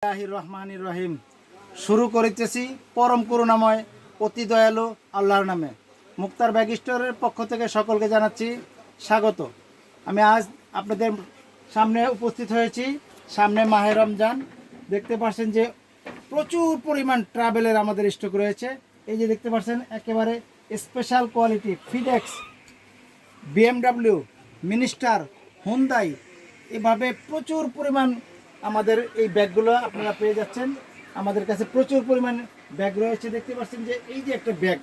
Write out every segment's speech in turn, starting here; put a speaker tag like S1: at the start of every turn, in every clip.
S1: রহমানির রহিম। শুরু করিতেছি পরম করুণাময় অতি দয়ালু আল্লাহর নামে। মুক্তার ব্যাগ স্টোরের পক্ষ থেকে সকলকে জানাচ্ছি স্বাগত। আমি আজ আপনাদের সামনে উপস্থিত হয়েছি। সামনে মাহে রমজান, দেখতে পাচ্ছেন যে প্রচুর পরিমাণ ট্রাভেলের আমাদের স্টক রয়েছে। এই যে দেখতে পাচ্ছেন একেবারে special quality FedEx, BMW, Minister, Hyundai, এভাবে প্রচুর পরিমাণ আমাদের এই ব্যাগগুলো আপনারা পেয়ে যাচ্ছেন। আমাদের কাছে প্রচুর পরিমাণ ব্যাগ রয়েছে। দেখতে পাচ্ছেন যে এই যে একটা ব্যাগ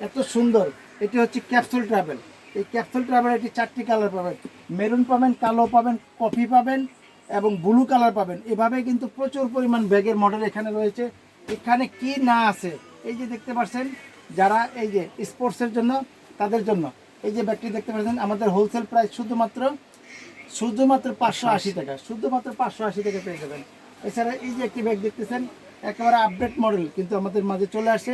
S1: এত সুন্দর, এটি হচ্ছে ক্যাপসুল ট্রাভেল। এই ক্যাপসুল ট্রাভেল এটি 4টি কালার পাবেন, মেরুন পাবেন, কালো পাবেন, কফি পাবেন এবং ব্লু কালার পাবেন। এভাবে কিন্তু প্রচুর পরিমাণ ব্যাগের মডেল এখানে রয়েছে। এখানে কি না আছে এই যে দেখতে পাচ্ছেন, যারা এই যে স্পোর্টসের জন্য তাদের জন্য এই যে ব্যাগটি দেখতে পাচ্ছেন আমাদের হোলসেল প্রাইস শুধুমাত্র 580 টাকা, শুধুমাত্র 580 টাকা পেয়ে যাবেন। এছাড়া এই যে একটি ব্যাগ দেখতেছেন একেবারে আপডেট মডেল কিন্তু আমাদের মাঝে চলে আসে,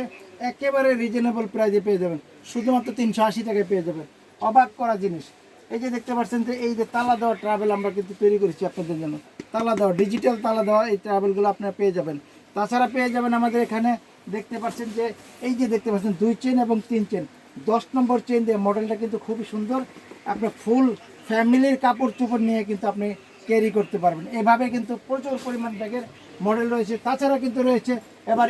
S1: একেবারে রিজনেবল প্রাইসে পেয়ে যাবেন, শুধুমাত্র 380 টাকায় পেয়ে যাবেন। অবাক করা জিনিস। এই যে দেখতে পাচ্ছেন যে এই যে তালা দেওয়া ট্রাভেল আমরা কিন্তু তৈরি করেছি আপনাদের জন্য। তালা দেওয়া, ডিজিটাল তালা দেওয়া এই ট্রাভেলগুলো আপনারা পেয়ে যাবেন। তাছাড়া পেয়ে যাবেন আমাদের এখানে দেখতে পাচ্ছেন যে এই যে দেখতে পাচ্ছেন 2 চেন এবং 3 চেন, 10 নম্বর চেন দিয়ে মডেলটা কিন্তু খুবই সুন্দর। আপনার ফুল ফ্যামিলির কাপড় চোপড় নিয়ে কিন্তু আপনি ক্যারি করতে পারবেন। এভাবে কিন্তু প্রচুর পরিমাণ ব্যাগের মডেল রয়েছে। তাছাড়া কিন্তু রয়েছে এবার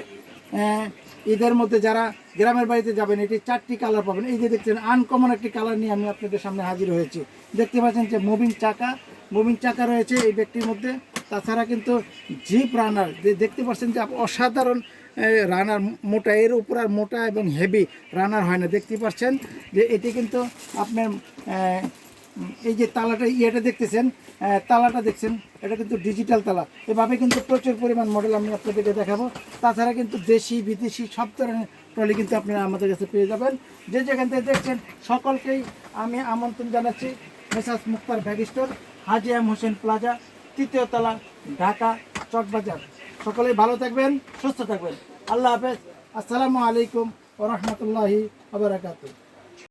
S1: ঈদের মধ্যে যারা গ্রামের বাড়িতে যাবেন, এটি 4টি কালার পাবেন। এই যে দেখছেন আনকমন একটি কালার নিয়ে আমি আপনাদের সামনে হাজির হয়েছি। দেখতে পাচ্ছেন যে মুভিং চাকা রয়েছে এই ব্যাগটির মধ্যে। তাছাড়া কিন্তু জিপ রানার দেখতে পাচ্ছেন যে অসাধারণ রানার, মোটা, এর উপর আর মোটা এবং হেভি রানার হয় না। দেখতে পাচ্ছেন যে এটি কিন্তু আপনার এই যে তালাটা দেখতেছেন, তালাটা দেখছেন, এটা কিন্তু ডিজিটাল তালা। এভাবে কিন্তু প্রচুর পরিমাণ মডেল আমি আপনাদেরকে দেখাবো। তাছাড়া কিন্তু দেশি বিদেশি সব ধরনের ট্রলি কিন্তু আপনারা আমাদের কাছে পেয়ে যাবেন। যে যেখান থেকে দেখছেন সকলকেই আমি আমন্ত্রণ জানাচ্ছি মেসার্স মুক্তার ব্যাগ স্টোর, হাজি এম হোসেন প্লাজা, 3য় তলা, ঢাকা চকবাজার। সকলেই ভালো থাকবেন, সুস্থ থাকবেন। আল্লাহ হাফেজ। আসসালামু আলাইকুম ওয়া রাহমাতুল্লাহি ওয়া বারাকাতুহু।